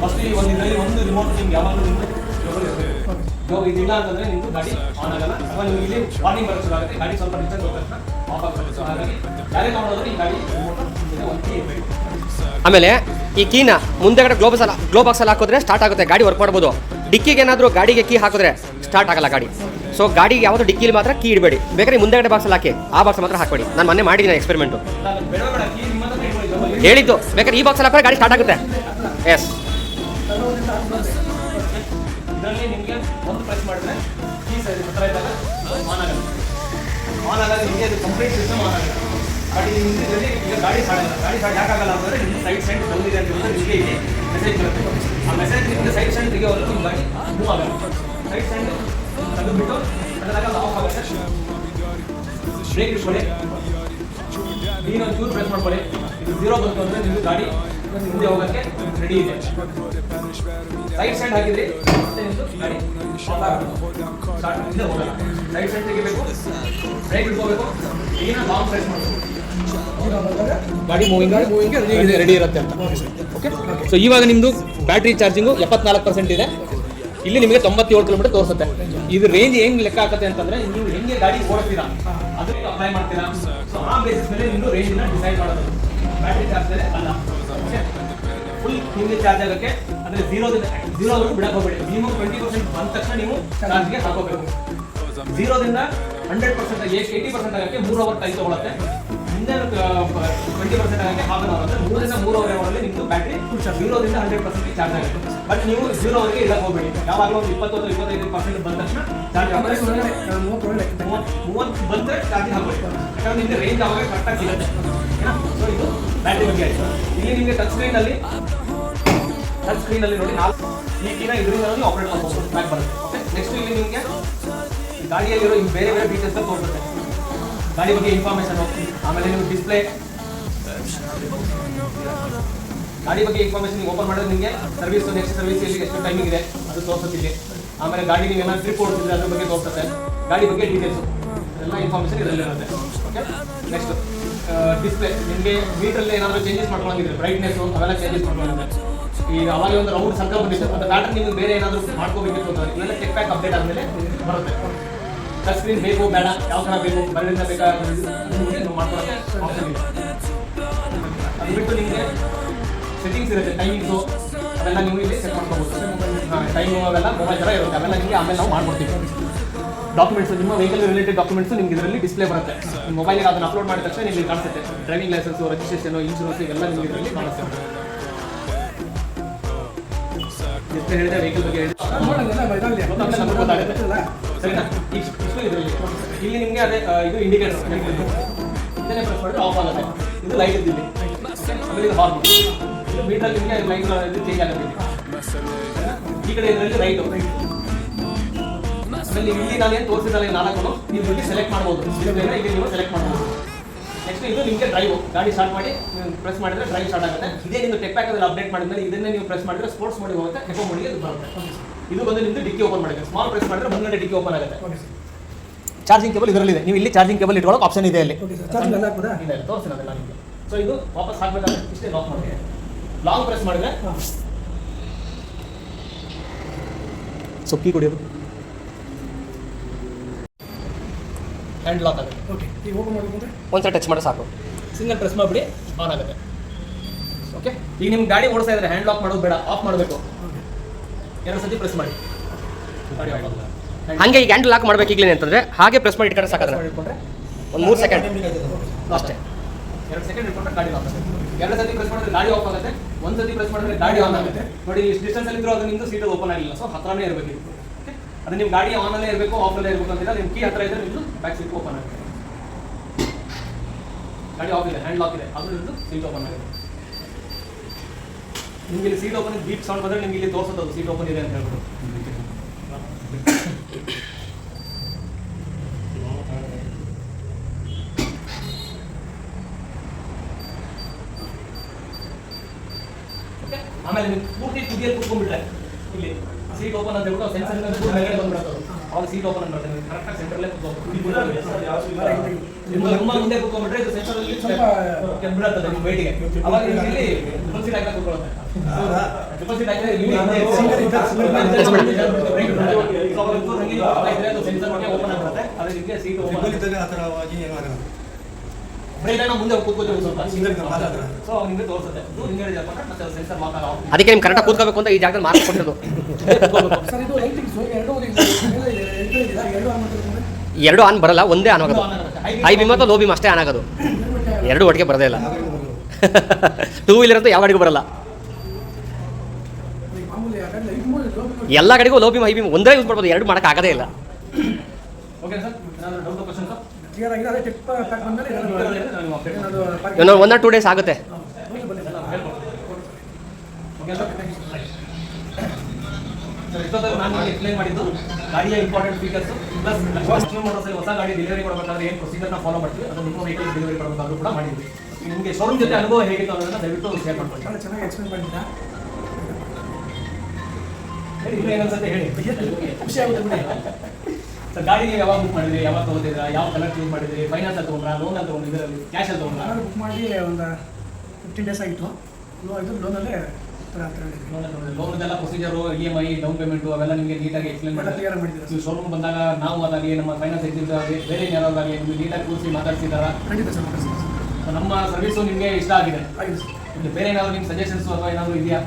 First ಈ ಒಂದು ಇದರಲ್ಲಿ ಒಂದು ರಿಮೋಟ್ ನಿಮ್ಗೆ ಯಾವಾಗಲೂ ನಿಮ್ಗೆ ಇವಾಗ ಇದಿಲ್ಲ ಅಂತಂದರೆ ನಿಮ್ಮದು ಗಾಡಿ ಆನ್ ಆಗಲ್ಲ ಅಥವಾ ನಿಮ್ಗೆ ಇಲ್ಲಿ ವಾರ್ನಿಂಗ್ ಬರೋಕ್ಕೆ ಶುರು ಆಗುತ್ತೆ, ಗಾಡಿ ಸ್ವಲ್ಪ ಡಿಸ್ಟೆನ್ಸ್ ಹೋದ ತಕ್ಷಣ ಆಫ್ ಆಗುತ್ತೆ. ಸೊ ಹಾಗಾಗಿ ಯಾರೇ ತೊಗೊಂಡೋದ್ರೆ ಈ ಗಾಡಿ ರಿಮೋಟ್ ಒಂದು ಕೀ ಇರಬೇಕು. ಆಮೇಲೆ ಈ ಕೀನ ಮುಂದೆಗಡೆ ಗ್ಲೋ ಬಾಕ್ಸಲ್ಲಿ ಹಾಕಿದ್ರೆ ಸ್ಟಾರ್ಟ್ ಆಗುತ್ತೆ, ಗಾಡಿ ವರ್ಕ್ ಮಾಡ್ಬೋದು. ಡಿಕ್ಕಿಗೆ ಏನಾದರೂ ಗಾಡಿಗೆ ಕೀ ಹಾಕಿದ್ರೆ ಸ್ಟಾರ್ಟ್ ಆಗಲ್ಲ ಗಾಡಿ. ಸೊ ಗಾಡಿಗೆ ಯಾವುದು ಡಿಕ್ಕಿಲಿ ಮಾತ್ರ ಕೀ ಇಡಬೇಡಿ, ಬೇಕಾದ್ರೆ ಮುಂದೆಗಡೆ ಬಾಕ್ಸಲ್ಲಿ ಹಾಕಿ ಆ ಬಾಕ್ಸ್ ಮಾತ್ರ ಹಾಕಬೇಡಿ. ನಾನು ಮೊನ್ನೆ ಮಾಡಿದ್ದೀನಿ ಎಕ್ಸ್ಪೆರಿಮೆಂಟು, ಹೇಳಿದ್ದು. ಬೇಕಾದ್ರೆ ಈ ಬಾಕ್ಸಲ್ಲಿ ಹಾಕಿದ್ರೆ ಗಾಡಿ ಸ್ಟಾರ್ಟ್ ಆಗುತ್ತೆ. ಎಸ್, ಇದರಲ್ಲಿ ನಿಮಗೆ ಒಂದು ಪ್ರೆಸ್ ಮಾಡಿದ್ರೆ ಕೀ ಸೈಡ್ ಹತ್ರ ಇದ್ದಾಗ ಆನ್ ಆಗಲ್ಲ. ಆನ್ ಆದಾಗ ನಿಮಗೆ ಅದು ಕಂಪ್ಲೀಟ್ ಸಿಸ್ಟಮ್ ಆನ್ ಆಗುತ್ತೆ. ಗಾಡಿ ಇದರಲ್ಲಿ ಈಗ ಗಾಡಿ ಸ್ಟಾರ್ಟ್ ಆಗಲ್ಲ. ಗಾಡಿ ಸ್ಟಾರ್ಟ್ ಯಾಕಾಗಲ್ಲ ಅಂತಂದರೆ ನಿಮಗೆ ಸೈಡ್ ಸೈಡ್ ಬಂದಿದೆ ಅಂತ ಹೇಳಿದ್ರೆ ನಿಮಗೆ ಇಲ್ಲಿ ಮೆಸೇಜ್ ಬರುತ್ತೆ. ಆ ಮೆಸೇಜ್ ನಿಮಗೆ ಸೈಡ್ ಸೈಡ್ ತೆಗೆಯೋವರೆಗೂ ನಿಮ್ಮ ಗಾಡಿ ಮೂವ್ ಆಗಲ್ಲ. ಸೈಡ್ ಸೈಡ್ ತೆಗೆದುಬಿಟ್ಟು ಅದರಾಗ ಆಫ್ ಆಗುತ್ತೆ. ಬ್ರೇಕ್ ಇಟ್ಕೊಳ್ಳಿ, ನೀನೊಂದು ಚೂರು ಪ್ರೆಸ್ ಮಾಡ್ಕೊಳ್ಳಿ. ಇದು 0 ಬಂತು ಅಂದರೆ ನಿಮಗೆ ಗಾಡಿ ಮುಂದೆ ಹೋಗೋಕ್ಕೆ ರೆಡಿ ಇದೆ. ಸೈಡ್ ಸೈಡ್ ಹಾಕಿದ್ರಿ ಮತ್ತೆ ನಿಮ್ಮದು ಗಾಡಿ ಹಿಂದೆ ಹೋಗಲ್ಲ. ಸೈಡ್ ಸೈಡ್ ತೆಗಿಬೇಕು, ಬ್ರೇಕ್ ಇಟ್ಕೋಬೇಕು, ಈಗ ಲಾಂಗ್ ಪ್ರೆಸ್ ಮಾಡಬೇಕು, ಗಾಡಿ ಮೂವಿಂಗ್ ರೆಡಿ ಇರುತ್ತೆ ಅಂತ. ಓಕೆ, ಸೊ ಇವಾಗ ನಿಮ್ಮದು ಬ್ಯಾಟ್ರಿ ಚಾರ್ಜಿಂಗು 74% ಇದೆ. ಇಲ್ಲಿ ನಿಮಗೆ 97 ಕಿಲೋಮೀಟರ್ ತೋರಿಸುತ್ತೆ. ಇದು ರೇಂಜ್ ಹೆಂಗೆ ಲೆಕ್ಕ ಆಗುತ್ತೆ ಅಂತಂದರೆ ನೀವು ಹೆಂಗೆ ಗಾಡಿ ಓಡಿಸ್ತೀರಾ ಅದಕ್ಕೆ ಅಪ್ಲೈ ಮಾಡ್ತೀರಾ. ಸೊ ಆ ಬೇಸಿಸ್ ಮೇಲೆ ನೀವು ರೇಂಜನ್ನ ಡಿಸೈಡ್ ಮಾಡೋದು, ಬ್ಯಾಟ್ರಿ ಚಾರ್ಜ್ ಮೇಲೆ ಅಲ್ಲ. ಫುಲ್ ನಿಮಗೆ ಚಾರ್ಜ್ ಆಗೋಕ್ಕೆ ಅಂದರೆ 0 ಬಿಡಕ್ಕೆ ಹೋಗಬೇಡಿ. ಮಿನಿಮಮ್ 20% ಬಂದ ತಕ್ಷಣ ನೀವು ಚಾರ್ಜ್ಗೆ ಹಾಕೋಬೇಕು. 0ದಿಂದ 100% 80% ಆಗೋಕ್ಕೆ 3 ಅವರ್ ಟೈಮ್ ತೊಗೊಳುತ್ತೆ. ಹಿಂದೆ 20% ಆಗೋಕ್ಕೆ ಹಾಫ್ ಅನ್ ಅವರ್ ಅಂದರೆ 3 ರಿಂದ 3.5 ಅವರಲ್ಲಿ ನಿಮ್ಮದು ಬ್ಯಾಟ್ರಿ 0ದಿಂದ 100% ಚಾರ್ಜ್ ಆಗುತ್ತೆ. ಬಟ್ ನೀವು 0ವರೆಗೆ ಇಡಕ್ಕೆ ಹೋಗಬೇಡಿ. ಯಾವಾಗಲೂ ಒಂದು 20-25% ಬಂದ ತಕ್ಷಣ ಚಾರ್ಜ್ ಹಾಕಿ 30 ಬಂದರೆ ಚಾರ್ಜಿಂಗ್ ಹಾಕಬೇಕು. ಯಾಕಂದ್ರೆ ನಿಮಗೆ ರೇಂಜ್ ಆವಾಗ ಕರೆಕ್ಟಾಗಿ ಸಿಗುತ್ತೆ. ಸೊ ಇದು ಬ್ಯಾಟ್ರಿ ಬಗ್ಗೆ ಆಯಿತು. ಇಲ್ಲಿ ನಿಮಗೆ ಟಚ್ ಸ್ಕ್ರೀನಲ್ಲಿ ನೋಡಿ 4 ಈ ಕೀನ ಇದರಿಂದ ನೀವು ಆಪರೇಟ್ ಮಾಡ್ಬೋದು, ಬ್ಯಾಕ್ ಬರುತ್ತೆ. ಓಕೆ, ನೆಕ್ಸ್ಟ್ ಇಲ್ಲಿ ನಿಮಗೆ ಗಾಡಿಯಲ್ಲಿರೋ ಬೇರೆ ಬೇರೆ ಡೀಟೇಲ್ಸ್ ತೋರಿಸುತ್ತೆ. ಗಾಡಿ ಬಗ್ಗೆ ಇನ್ಫಾರ್ಮೇಷನು, ಆಮೇಲೆ ನೀವು ಡಿಸ್ಪ್ಲೇ ಗಾಡಿ ಬಗ್ಗೆ ಇನ್ಫಾರ್ಮೇಷನ್ ನೀವು ಓಪನ್ ಮಾಡಿದ್ರೆ ನಿಮಗೆ ಸರ್ವಿಸ್ ನೆಕ್ಸ್ಟ್ ಸರ್ವಿಸ್ ಇಲ್ಲಿ ಎಷ್ಟು ಟೈಮಿಂಗ್ ಇದೆ ಅದು ತೋರಿಸುತ್ತೆ ಇಲ್ಲಿ. ಆಮೇಲೆ ಗಾಡಿ ನೀವು ಏನಾದ್ರು ಟ್ರಿಪ್ ಓಡಿಸಿದ್ರೆ ಅದ್ರ ಬಗ್ಗೆ ತೋರಿಸುತ್ತೆ. ಗಾಡಿ ಬಗ್ಗೆ ಡೀಟೇಲ್ಸು ಎಲ್ಲ ಇನ್ಫಾರ್ಮೇಷನ್ ಇದರಲ್ಲಿರುತ್ತೆ. ಓಕೆ, ನೆಕ್ಸ್ಟ್ ಡಿಸ್ಪ್ಲೇ ನಿಮಗೆ ಮೀಟ್ರಲ್ಲಿ ಏನಾದರೂ ಚೇಂಜಸ್ ಮಾಡ್ಕೊಂಡಿದ್ರೆ ಬ್ರೈಟ್ನೆಸ್ಸು ಅವೆಲ್ಲ ಚೇಂಜಸ್ ಮಾಡ್ಕೊಂಡಿದ್ರೆ ಈಗ ಅವಾಗ ಒಂದು ರೌಂಡ್ ಸರ್ಕಲ್ ಬಂದಿತ್ತು, ಅದು ಪ್ಯಾಟರ್ನ್ ನಿಮಗೆ ಬೇರೆ ಏನಾದರೂ ಮಾಡ್ಕೋಬೇಕಿತ್ತು ಅಂತಂದರೆ ಇವೆಲ್ಲ ಚೆಕ್ ಪ್ಯಾಕ್ ಅಪ್ಡೇಟ್ ಆದಮೇಲೆ ಬರುತ್ತೆ. ಟಚ್ ಸ್ಕ್ರೀನ್ ಬೇಕು ಬೇಡ, ಯಾವ ಥರ ಬೇಕು, ಬರಲಿಂದ ಬೇಕಾದ್ರೆ ನೀವು ಮಾಡ್ಕೊಳ್ಳೋಕ್ಕೆ ಆಪ್ಷನ್ ಇದೆ. ಅದು ಬಿಟ್ಟು ನಿಮಗೆ ಸೆಟ್ಟಿಂಗ್ಸ್ ಇರುತ್ತೆ, ಟೈಮಿಂಗ್ಸು ಅವೆಲ್ಲ ನೀವು ಇಲ್ಲಿ ಸೆಟ್ ಮಾಡ್ಕೋಬೋದು. ಟೈಮು ಅವೆಲ್ಲ ಮೊಬೈಲ್ ಥರ ಇರುತ್ತೆ, ಅವೆಲ್ಲ ನಿಮಗೆ ಆಮೇಲೆ ನಾವು ಮಾಡ್ಕೊಡ್ತೀವಿ. ಡಾಕ್ಯುಮೆಂಟ್ಸು, ನಿಮ್ಮ ವೆಹಿಕಲ್ ರಿಲೇಟೆಡ್ ಡಾಕ್ಯುಮೆಂಟ್ಸು ನಿಮ್ಗೆ ಇದರಲ್ಲಿ ಡಿಸ್ಪ್ಲೇ ಬರುತ್ತೆ. ನಿಮ್ಮ ಮೊಬೈಲಿಗೆ ಅದನ್ನು ಅಪ್ಲೋಡ್ ಮಾಡಿದ ತಕ್ಷಣ ನಿಮಗೆ ಕಾಣಿಸುತ್ತೆ. ಡ್ರೈವಿಂಗ್ ಲೈಸೆನ್ಸು, ರಿಜಿಸ್ಟ್ರೇಷನು, ಇನ್ಶೂರೆನ್ಸ್ ಇವೆಲ್ಲ ನಿಮಗೆ ಇದರಲ್ಲಿ ಕಾಣಿಸುತ್ತೆ. ಎಷ್ಟು ಹೇಳಿದೆ ವೆಹಿಕಲ್ ಬಗ್ಗೆ ಸರಿನಾ? ಇಷ್ಟು ಇದರಲ್ಲಿ ಇಲ್ಲಿ ನಿಮಗೆ ಅದೇ ಇದು ಇಂಡಿಕೇಟರ್ ಇದನ್ನೇ ಪ್ರೆಸ್ ಮಾಡಿದ್ರೆ ಆಫ್ ಆಗುತ್ತೆ. ಇದು ಲೈಟ್ ಇದ್ದಿಲ್ಲಿ, ಆಮೇಲೆ ಇದು ಹಾರ್ನ್, ಇದು ಮೀಟರಲ್ಲಿ ನಿಮಗೆ ಲೈಟ್ ಇದು ಚೇಂಜ್ ಆಗುತ್ತೆ. ಈ ಕಡೆ ಇದರಲ್ಲಿ ರೈಟು, ಆಮೇಲೆ ಇಲ್ಲಿ ನಾನು ಏನು ತೋರಿಸಿದಲ್ಲ 4 ನೀವು ಇಲ್ಲಿ ಸೆಲೆಕ್ಟ್ ಮಾಡ್ಬೋದು. ಇಲ್ಲಿ ನೀವು ಸೆಲೆಕ್ಟ್ ಮಾಡ್ಬೋದು. ನೆಕ್ಸ್ಟ್ ಇದು ನಿಮಗೆ ಡ್ರೈವ್, ಗಾಡಿ ಸ್ಟಾರ್ಟ್ ಮಾಡಿ ಪ್ರೆಸ್ ಮಾಡಿದ್ರೆ ಡ್ರೈವ್ ಸ್ಟಾರ್ಟ್ ಆಗುತ್ತೆ. ಇದೇ ನಿಮ್ಮದು ಟೆಕ್ ಪ್ಯಾಕಲ್ಲಿ ಅಪ್ಡೇಟ್ ಮಾಡಿದ್ಮೇಲೆ ಇದನ್ನೇ ನೀವು ಪ್ರೆಸ್ ಮಾಡಿದ್ರೆ ಸ್ಪೋರ್ಟ್ಸ್ ಮೋಡಿಗೆ ಹೋಗುತ್ತೆ, ಎಕೋ ಮೋಡಿಗೆ ಇದು ಬರುತ್ತೆ. ಇದು ಬಂದು ನಿಮ್ಮದು ಡಿಕ್ಕಿ ಓಪನ್ ಮಾಡಿದ್ರೆ ಸ್ಮಾಲ್ ಪ್ರೆಸ್ ಮಾಡಿದ್ರೆ ಮುಂದೆ ಡಿಕ್ಕಿ ಓಪನ್ ಆಗುತ್ತೆ. ಚಾರ್ಜಿಂಗ್ ಕೇಬಲ್ ಇದರಲ್ಲಿದೆ, ನೀವು ಇಲ್ಲಿ ಚಾರ್ಜಿಂಗ್ ಕೇಬಲ್ ಇಟ್ಕೊಳ್ಳೋಕೆ ಆಪ್ಷನ್ ಇದೆ ಅಲ್ಲಿ. ಇಲ್ಲ ತೋರಿಸಿಲ್ಲ ನಿಮಗೆ. ಸೊ ಇದು ವಾಪಸ್ ಹಾಕಬೇಕಾದ್ರೆ ಇಷ್ಟೇ ಲಾಕ್ ಮಾಡಿ ಲಾಂಗ್ ಪ್ರೆಸ್ ಮಾಡಿದ್ರೆ ಸೊಕ್ಕಿ ಕುಡಿಯೋದು ಹ್ಯಾಂಡ್ ಲಾಕ್ ಆಗುತ್ತೆ. ಓಕೆ, ಈಗ ಓಪನ್ ಮಾಡಬೇಕಂದ್ರೆ ಒಂದ್ಸಲ ಟಚ್ ಮಾಡಿ ಸಾಕು, ಸಿಂಗಲ್ ಪ್ರೆಸ್ ಮಾಡಿಬಿಡಿ ಆನ್ ಆಗುತ್ತೆ. ಓಕೆ, ಈಗ ನಿಮ್ಮ ಗಾಡಿ ಓಡಿಸ್ತಾ ಇದ್ರೆ ಹ್ಯಾಂಡ್ ಲಾಕ್ ಮಾಡೋದು ಬೇಡ, ಆಫ್ ಮಾಡಬೇಕು. 2 ಸತಿ ಪ್ರೆಸ್ ಮಾಡಿ ಗಾಡಿ ಆಫ್ ಆಗುತ್ತೆ. ಹಾಗೆ ಈಗ ಹ್ಯಾಂಡ್ ಲಾಕ್ ಮಾಡಬೇಕು ಈಗಲೇ ಅಂತಂದರೆ ಹಾಗೆ ಪ್ರೆಸ್ ಮಾಡಿ ಇಟ್ಕೊಂಡ್ರೆ ಸಾಕಾದ್ರೆ ಇಟ್ಕೊಂಡ್ರೆ ಒಂದು 3 ಸೆಕೆಂಡ್ ಅಷ್ಟೇ. 2 ಸೆಕೆಂಡ್ ಇಟ್ಕೊಂಡ್ರೆ ಗಾಡಿ ಆಫ್ ಆಗುತ್ತೆ. 2 ಸತಿ ಪ್ರೆಸ್ ಮಾಡಿದ್ರೆ ಗಾಡಿ ಆಫ್ ಆಗುತ್ತೆ, 1 ಸತಿ ಪ್ರೆಸ್ ಮಾಡಿದ್ರೆ ಗಾಡಿ ಆನ್ ಆಗುತ್ತೆ. ನೋಡಿ ಇಷ್ಟು ಡಿಸ್ಟೆನ್ಸಲ್ಲಿ ಇದ್ರೂ ಅದು ನಿಮ್ಮದು ಸೀಟ್ ಓಪನ್ ಆಗಿಲ್ಲ, ಸೊ ಹತ್ರನೇ ಇರಬೇಕು. ಓಕೆ, ಅದು ನಿಮ್ಮ ಗಾಡಿ ಆನಲ್ಲೇ ಇರಬೇಕು ಆಫಲ್ಲೇ ಇರಬೇಕು ಅಂತಿಲ್ಲ. ನಿಮ್ಮ ಕೀ ಹತ್ರ ಇದ್ದರೆ ನಿಮ್ಮದು ಬ್ಯಾಕ್ ಸೀಟ್ ಓಪನ್ ಆಗುತ್ತೆ. ಗಾಡಿ ಆಫ್ ಇದೆ, ಹ್ಯಾಂಡ್ ಲಾಕ್ ಇದೆ, ಅದು ನಿಮ್ಮದು ಸೀಟ್ ಓಪನ್ ಆಗುತ್ತೆ. ನಿಮಗೆ ಇಲ್ಲಿ ಸೀಟ್ ಓಪನ್ ಬೀಪ್ ಸೌಂಡ್ ಬಂದರೆ ನಿಮಗೆ ಇಲ್ಲಿ ತೋರಿಸುತ್ತೆ ಅದು ಸೀಟ್ ಓಪನ್ ಇದೆ ಅಂತ ಹೇಳ್ಬಿಟ್ಟು. ಆಮೇಲೆ ನೀವು ಪೂರ್ತಿ ತುದಿಯಲ್ಲಿ ಕೂತ್ಕೊಂಡ್ಬಿಟ್ರೆ ಇಲ್ಲಿ ಸೀಟ್ ಓಪನ್ ಅಂತ ಹೇಳ್ಬಿಟ್ಟು ಸೆನ್ಸರ್ ಮೇಲೆ ಬಂದ್ಬಿಡುತ್ತೆ. ಅವಾಗ ಸೀಟ್ ಓಪನ್ ಮಾಡ್ತಾರೆ ಕರೆಕ್ಟಾಗಿ ಸೆಂಟ್ರಲ್ಲೇ ನಿಮ್ಮ ಮುಂದೆ ಕೂತ್ಕೊಂಡ್ಬಿಟ್ರೆ ಇದು ಸೆಂಟ್ರಲ್ಲಿ ಸ್ವಲ್ಪ ಬಿಡುತ್ತದೆ ನಿಮ್ಮ ವೇಟಿಗೆ ಅವಾಗ ಇಲ್ಲಿ ಟ್ರಿಪಲ್ ಸೀಟ್ ಹಾಕಿ ಕೂತ್ಕೊಳ್ಳುತ್ತೆ ಟ್ರಿಪಲ್ ಸೀಟ್ ಹಾಕಿದ್ರೆ ಸೆನ್ಸರ್ ಬಗ್ಗೆ ಓಪನ್ ಆಗಿರುತ್ತೆ ಅದೇ ನಿಮಗೆ ಸೀಟ್ ಓಪನ್ ಬ್ರೇಕನ್ನು ಮುಂದೆ ಕೂತ್ಕೋತೀವಿ ಸ್ವಲ್ಪ ಸೊ ನಿಮಗೆ ತೋರಿಸುತ್ತೆ ಹಿಂಗೆ ಜಾಕೊಂಡ್ರೆ ಮತ್ತೆ ಸೆನ್ಸರ್ ಲಾಕ್ ಆಗೋ ಅದಕ್ಕೆ ನಿಮ್ಗೆ ಕರೆಕ್ಟಾಗಿ ಕೂತ್ಕೋಬೇಕು ಅಂತ ಈ ಜಾಗದಲ್ಲಿ ಮಾರ್ಕ್ ಕೊಟ್ಟಿರೋದು. ಎರಡು ಆನ್ ಬರಲ್ಲ, ಒಂದೇ ಆನ್ ಆಗೋದು. ಹೈ ಬೀಮ್ ಅಥವಾ ಲೋ ಬೀಮ್ ಅಷ್ಟೇ ಆನ್ ಆಗೋದು, ಎರಡು ಒಟ್ಟಿಗೆ ಬರೋದೇ ಇಲ್ಲ. ಟೂ ವೀಲರ್ ಅಂತೂ ಯಾವ ಗಾಡಿಗೂ ಬರಲ್ಲ. ಎಲ್ಲ ಗಾಡಿಗೂ ಲೋ ಬೀಮ್ ಹೈ ಬೀಮ್ ಒಂದೇ ಯೂಸ್ ಮಾಡ್ಬೋದು, ಎರಡು ಮಾಡೋಕೆ ಆಗೋದೇ ಇಲ್ಲ. ಓಕೆ ಸರ್, ಏನಾದರೂ ಡೌಟ್ ಕ್ವಶನ್ ಸರ್? ಇನ್ನೊಂದು 1 or 2 days ಆಗುತ್ತೆ. ಇಷ್ಟೊತ್ತಲ್ಲಿ ನಾನು ಎಕ್ಸ್ಪ್ಲೈನ್ ಮಾಡಿದ್ದು ಗಾಡಿಯ ಇಂಪಾರ್ಟೆಂಟ್ ಫೀಚರ್ಸ್ ಪ್ಲಸ್ ಲಕ್ಷ್ಮೀ ಮೋಟರ್ಸಲ್ಲಿ ಹೊಸ ಗಾಡಿ ಡೆಲಿವರಿ ಕೊಡಬೇಕಾದ್ರೆ ಏನು ಪ್ರೊಸೀಜರ್ನ ಫಾಲೋ ಮಾಡ್ತೀವಿ ಅದು ನಿಮ್ಮ ವೆಹಿಕಲ್ ಡೆಲಿವರಿ ಕೊಡಬೇಕಾದ್ರೂ ಕೂಡ ಮಾಡಿದ್ವಿ. ನಿಮಗೆ ಶೋರೂಮ್ ಜೊತೆ ಅನುಭವ ಹೇಗಿತ್ತು ಅನ್ನೋದನ್ನ ದಯವಿಟ್ಟು ಶೇರ್ ಮಾಡ್ಕೊಳ್ಳಿ. ಚೆನ್ನಾಗಿ ಎಕ್ಸ್ಪ್ಲೈನ್ ಮಾಡಿದ್ದೀರಾ. ಇನ್ನೂ ಏನನ್ಸುತ್ತೆ ಹೇಳಿ, ಖುಷಿ ಆಗುತ್ತೆ ಬಿಡಿ. ಸರ್ ಗಾಡಿ ನೀವು ಯಾವಾಗ ಬುಕ್ ಮಾಡಿದ್ರಿ, ಯಾವಾಗ ತೊಗೊಂಡಿದ್ದೀರಾ, ಯಾವ ಕಲರ್ ಚೂಸ್ ಮಾಡಿದ್ರಿ, ಫೈನಾನ್ಸ್ ಅಲ್ಲಿ ತೊಗೊಂಡ್ರಾ, ಲೋನ್ ಅಲ್ಲಿ ತೊಗೊಂಡಿದ್ದೀರಾ, ಕ್ಯಾಶ್ ಅಲ್ಲಿ ತೊಗೊಂಡ್ರಾ? ನಾನು ಬುಕ್ ಮಾಡಿ ಒಂದು 15 days ಆಗಿತ್ತು. ಲೋನಲ್ಲೇ ಲೋನ್ದೆಲ್ಲ ಪ್ರೊಸೀಜರು, EMI, ಡೌನ್ ಪೇಮೆಂಟು ಅವೆಲ್ಲ ನಿಮಗೆ ನೀಟಾಗಿ ಎಕ್ಸ್ಪ್ಲೇನ್ ಕ್ಲಿಯರ್ ಮಾಡಿದ್ದೀರಾ. ನೀವು ಶೋರೂಮ್ ಬಂದಾಗ ನಾವು ಅದಾಗಲಿ ನಮ್ಮ ಫೈನಾನ್ಸ್ ಏಜೆಂಟ್ ಆಗಲಿ ಬೇರೆ ಯಾರಾಗಲಿ ನಿಮಗೆ ನೀಟಾಗಿ ಕೂರಿಸಿ ಮಾತಾಡ್ಸಿದಾರ. ಖಂಡಿತ ಸರ್, ನಮ್ಮ ಸರ್ವಿಸು ನಿಮಗೆ ಇಷ್ಟ ಆಗಿದೆ. ಆಗಿದೆ ಸರ್. ನಿಮಗೆ ಬೇರೆ ಏನಾದರೂ ನಿಮ್ಮ ಸಜೆಷನ್ಸ್ ಅಥವಾ ಏನಾದರೂ ಇದೆಯಾ?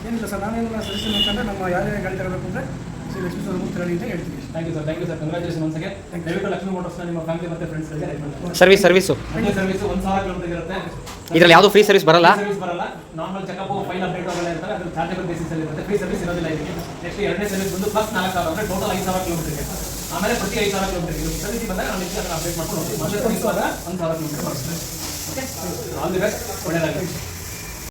ಏನಿಲ್ಲ ಸರ್, ನಾನೇನು ಸಜೆಷನ್ ಅಂತಂದರೆ ನಮ್ಮ ಯಾರೇ ಗಾಡಿ ತಗೋಬೇಕು ಅಂದರೆ ಲಕ್ಷ್ಮೀ ಸರ್ ಮುಕ್ತರಳಿ ಅಂತ ಹೇಳ್ತೀವಿ. Thank you sir, congratulation once again. ದಯವಿಟ್ಟು ಲಕ್ಷ್ಮೀ ಮೋಟರ್ಸ್ನ ನಿಮ್ಮ ಫ್ಯಾಮಿಲಿ ಮತ್ತು ಫ್ರೆಂಡ್ಸ್ಗಳಿಗೆ ರೆಕಮೆಂಡ್ ಸರ್ವಿಸು ಸರ್ವಿಸು 1000 ಕಿಲೋಮೀಟರ್ ಇರುತ್ತೆ. ಇದರಲ್ಲಿ ಯಾವುದೂ ಫ್ರೀ ಸರ್ವಿಸ್ ಬರಲ್ಲ. ಸರ್ವಿಸ್ ಬರಲ್ಲ, ನಾರ್ಮಲ್ ಚೆಕಪ್, ಫೈಲ್ ಅಪ್ಡೇಟ್ ಅವೆಲ್ಲ ಇರ್ತವೆ. ಅದು ಚಾರ್ಜಬಲ್ ಬೇಸಿಸ್ ಅಲ್ಲಿ ಇರುತ್ತೆ, ಫ್ರೀ ಸರ್ವಿಸ್ ಇರೋದಿಲ್ಲ ಇದಕ್ಕೆ. ನೆಕ್ಸ್ಟ್ ಎರಡನೇ ಸರ್ವಿಸ್ ಬಂದು ಪ್ಲಸ್ 4000 ಅಂದರೆ ಟೋಟಲ್ 5000 ಕಿಲೋಮೀಟರ್ಗೆ. ಆಮೇಲೆ ಪ್ರತಿ 5000 ಕಿಲೋಮೀಟರ್ ಸರ್ವಿಸ್ ಬಂದಾಗ ನಾವು ನೆಕ್ಸ್ಟ್ ಅದನ್ನು ಅಪ್ಡೇಟ್ ಮಾಡ್ಕೊಂಡು ಹೋಗ್ತೀವಿ. ಮೊದಲೇ ಸರ್ವಿಸ್ ಆದಾಗ 1000 ಕಿಲೋಮೀಟರ್ ಮಾಡ್ತೀವಿ. ಓಕೆ, ಆಲ್ ದಿ ಬೆಸ್ಟ್, ಒಳ್ಳೆಯದಾಗಲಿ.